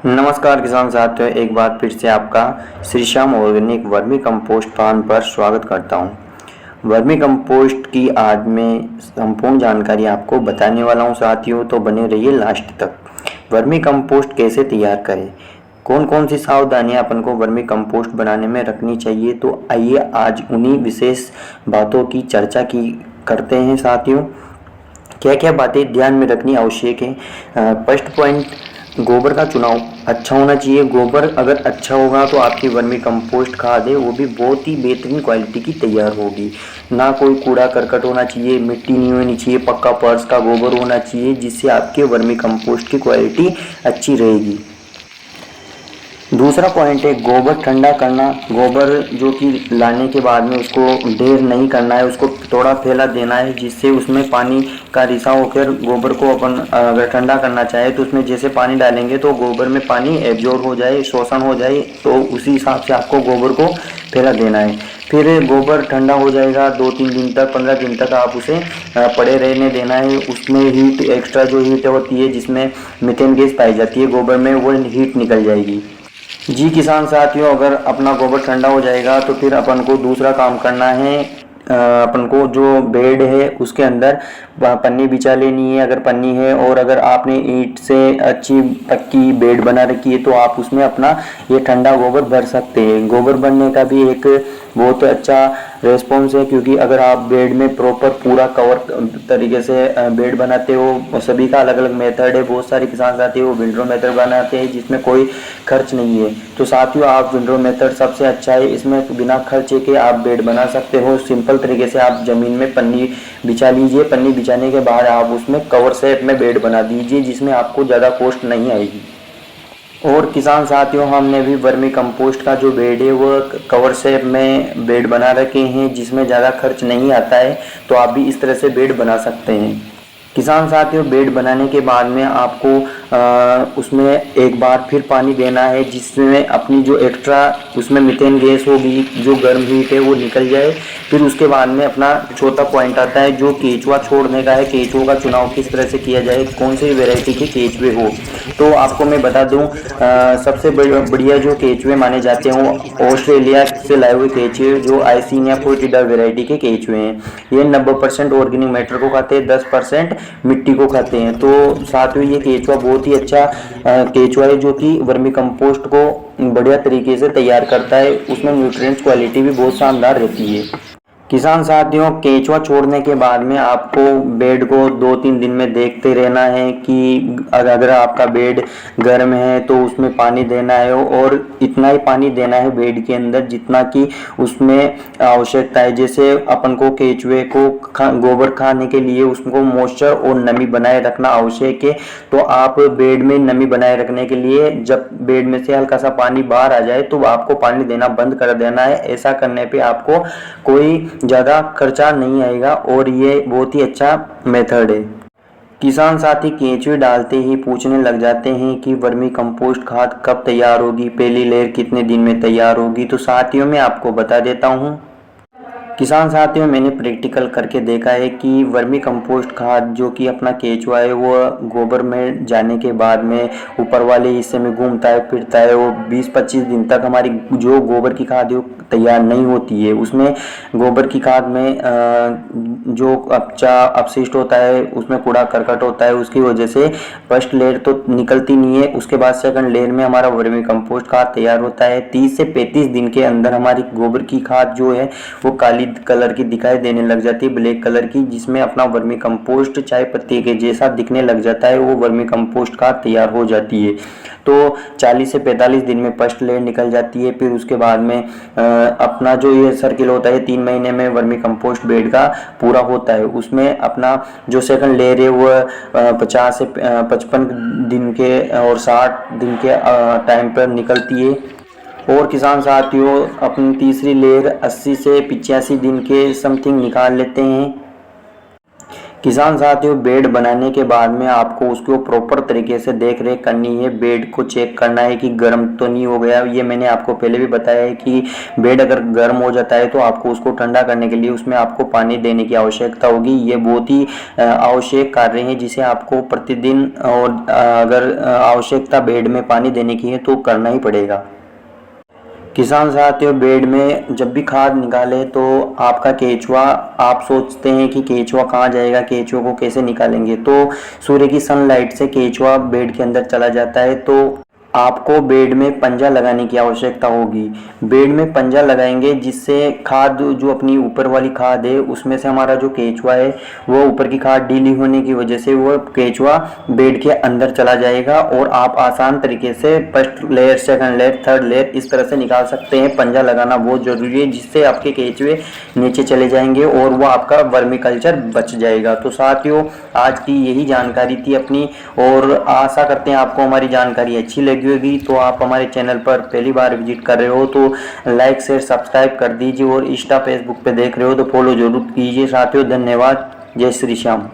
नमस्कार किसान साथियों, एक बार फिर से आपका Shri Shyam organic vermi compost farm पर स्वागत करता हूं। वर्मी कंपोस्ट की आज मैं संपूर्ण जानकारी आपको बताने वाला हूं साथियों, तो बने रहिए लास्ट तक। वर्मी कंपोस्ट कैसे तैयार करें, कौन कौन सी सावधानियां अपन को वर्मी कंपोस्ट बनाने में रखनी चाहिए, तो आइए आज उन्हीं विशेष बातों की चर्चा की करते हैं साथियों। क्या क्या बातें ध्यान में रखनी आवश्यक है। फर्स्ट पॉइंट, गोबर का चुनाव अच्छा होना चाहिए। गोबर अगर अच्छा होगा तो आपकी वर्मी कंपोस्ट खाद है वो भी बहुत ही बेहतरीन क्वालिटी की तैयार होगी। ना कोई कूड़ा करकट होना चाहिए, मिट्टी नहीं होनी चाहिए, पक्का फर्श का गोबर होना चाहिए, जिससे आपके वर्मी कंपोस्ट की क्वालिटी अच्छी रहेगी। दूसरा पॉइंट है गोबर ठंडा करना। गोबर जो कि लाने के बाद में उसको ढेर नहीं करना है, उसको थोड़ा फैला देना है, जिससे उसमें पानी का रिसाव होकर गोबर को अपन अगर ठंडा करना चाहे तो उसमें जैसे पानी डालेंगे तो गोबर में पानी एब्जॉर्ब हो जाए, शोषण हो जाए, तो उसी हिसाब से आपको गोबर को फैला देना है। फिर गोबर ठंडा हो जाएगा 2-3 दिन तक, 15 दिन तक आप उसे पड़े रहने देना है। उसमें हीट, एक्स्ट्रा जो हीट होती है जिसमें मीथेन गैस पाई जाती है गोबर में, वो हीट निकल जाएगी। जी किसान साथियों, अगर अपना गोबर ठंडा हो जाएगा तो फिर अपन को दूसरा काम करना है। अपन को जो बेड है उसके अंदर पन्नी बिछा लेनी है, अगर पन्नी है, और अगर आपने ईंट से अच्छी पक्की बेड बना रखी है तो आप उसमें अपना ये ठंडा गोबर भर सकते हैं। गोबर भरने का भी एक बहुत अच्छा रेस्पॉन्स है, क्योंकि अगर आप बेड में प्रॉपर पूरा कवर तरीके से बेड बनाते हो, सभी का अलग अलग मेथड है। बहुत सारे किसान साथी वो विंडो मेथड बनाते हैं जिसमें कोई खर्च नहीं है, तो साथियों आप विंडो मेथड सबसे अच्छा है। इसमें बिना खर्चे के आप बेड बना सकते हो। सिंपल तरीके से आप जमीन में पन्नी बिछा लीजिए, पन्नी बिछाने के बाद आप उसमें कवर शेप में बेड बना दीजिए, जिसमें आपको ज़्यादा कॉस्ट नहीं आएगी। और किसान साथियों, हमने भी वर्मी कंपोस्ट का जो बेड है वो कवर शेप में बेड बना रखे हैं, जिसमें ज़्यादा खर्च नहीं आता है, तो आप भी इस तरह से बेड बना सकते हैं। किसान साथियों, बेड बनाने के बाद में आपको उसमें एक बार फिर पानी देना है, जिसमें अपनी जो एक्स्ट्रा उसमें मीथेन गैस होगी, जो गर्म हीट है वो निकल जाए। फिर उसके बाद में अपना चौथा पॉइंट आता है जो केचुआ छोड़ने का है। केचुओं का चुनाव किस तरह से किया जाए, कौन सी वैरायटी के केचुए हो, तो आपको मैं बता दूं, सबसे बढ़िया जो केचुए माने जाते हैं ऑस्ट्रेलिया से लाए हुए केचुए, जो आइसिनिया फोर्टिडा वैरायटी के केचुए हैं। ये 90% ऑर्गेनिक मैटर को खाते हैं, 10% मिट्टी को खाते हैं। तो साथियों ये केचुआ बहुत ही अच्छा केचुआ है, जो कि वर्मी कंपोस्ट को बढ़िया तरीके से तैयार करता है। उसमें न्यूट्रिएंट्स क्वालिटी भी बहुत शानदार रहती है। किसान साथियों, केंचुआ छोड़ने के बाद में आपको बेड को 2-3 दिन में देखते रहना है कि अगर आपका बेड गर्म है तो उसमें पानी देना है, और इतना ही पानी देना है बेड के अंदर जितना कि उसमें आवश्यकता है। जैसे अपन को केंचुए को गोबर खाने के लिए उसको मॉइस्चर और नमी बनाए रखना आवश्यक है, तो आप बेड में नमी बनाए रखने के लिए जब बेड में से हल्का सा पानी बाहर आ जाए तो आपको पानी देना बंद कर देना है। ऐसा करने पे आपको कोई ज़्यादा खर्चा नहीं आएगा, और ये बहुत ही अच्छा मेथड है। किसान साथी केंचुए डालते ही पूछने लग जाते हैं कि वर्मी कंपोस्ट खाद कब तैयार होगी, पहली लेयर कितने दिन में तैयार होगी, तो साथियों मैं आपको बता देता हूँ। किसान साथियों, मैंने प्रैक्टिकल करके देखा है कि वर्मी कंपोस्ट खाद जो कि अपना केचुआ है वो गोबर में जाने के बाद में ऊपर वाले हिस्से में घूमता है फिरता है, वो 20-25 दिन तक हमारी जो गोबर की खाद है वो तैयार नहीं होती है। उसमें गोबर की खाद में जो अपचा अपशिष्ट होता है, उसमें कूड़ा करकट होता है, उसकी वजह से फर्स्ट लेयर तो निकलती नहीं है। उसके बाद सेकंड लेयर में हमारा वर्मी कंपोस्ट खाद तैयार होता है। 30 से 35 दिन के अंदर हमारी गोबर की खाद जो है वो काली कलर की दिखाई देने लग जाती है, ब्लैक कलर की, जिसमें अपना वर्मी कंपोस्ट चाय पत्ती के जैसा दिखने लग जाता है। वो वर्मी कंपोस्ट खाद तैयार हो जाती है। तो 40 से 45 दिन में फर्स्ट लेयर निकल जाती है। फिर उसके बाद में अपना जो ये सर्किल होता है 3 महीने में वर्मी कंपोस्ट बेड का पूरा होता है। उसमें अपना जो सेकंड लेयर है वो 50 से 55 दिन के और 60 दिन के टाइम पर निकलती है। और किसान साथियों, अपनी तीसरी लेयर 80 से 85 दिन के समथिंग निकाल लेते हैं। किसान साथियों, बेड बनाने के बाद में आपको उसको प्रॉपर तरीके से देख रेख करनी है। बेड को चेक करना है कि गर्म तो नहीं हो गया। ये मैंने आपको पहले भी बताया है कि बेड अगर गर्म हो जाता है तो आपको उसको ठंडा करने के लिए उसमें आपको पानी देने की आवश्यकता होगी। ये बहुत ही आवश्यक कार्य है जिसे आपको प्रतिदिन और अगर आवश्यकता बेड में पानी देने की है तो करना ही पड़ेगा। किसान साथियों, बेड में जब भी खाद निकाले तो आपका केंचुआ, आप सोचते हैं कि केंचुआ कहाँ जाएगा, केंचुआ को कैसे निकालेंगे, तो सूर्य की सनलाइट से केंचुआ बेड के अंदर चला जाता है। तो आपको बेड में पंजा लगाने की आवश्यकता होगी। बेड में पंजा लगाएंगे जिससे खाद, जो अपनी ऊपर वाली खाद है उसमें से हमारा जो केंचुआ है वो ऊपर की खाद ढीली होने की वजह से वो केंचुआ बेड के अंदर चला जाएगा और आप आसान तरीके से first layer, second layer, third layer इस तरह से निकाल सकते हैं। पंजा लगाना बहुत ज़रूरी है जिससे आपके केंचुए नीचे चले जाएंगे और वो आपका वर्मी कल्चर बच जाएगा। तो साथियों, आज की यही जानकारी थी अपनी, और आशा करते हैं आपको हमारी जानकारी अच्छी लगी होगी। तो आप हमारे चैनल पर पहली बार विजिट कर रहे हो तो लाइक शेयर सब्सक्राइब कर दीजिए, और इंस्टा फेसबुक पे देख रहे हो तो फॉलो जरूर कीजिए। साथियों धन्यवाद। जय श्री श्याम।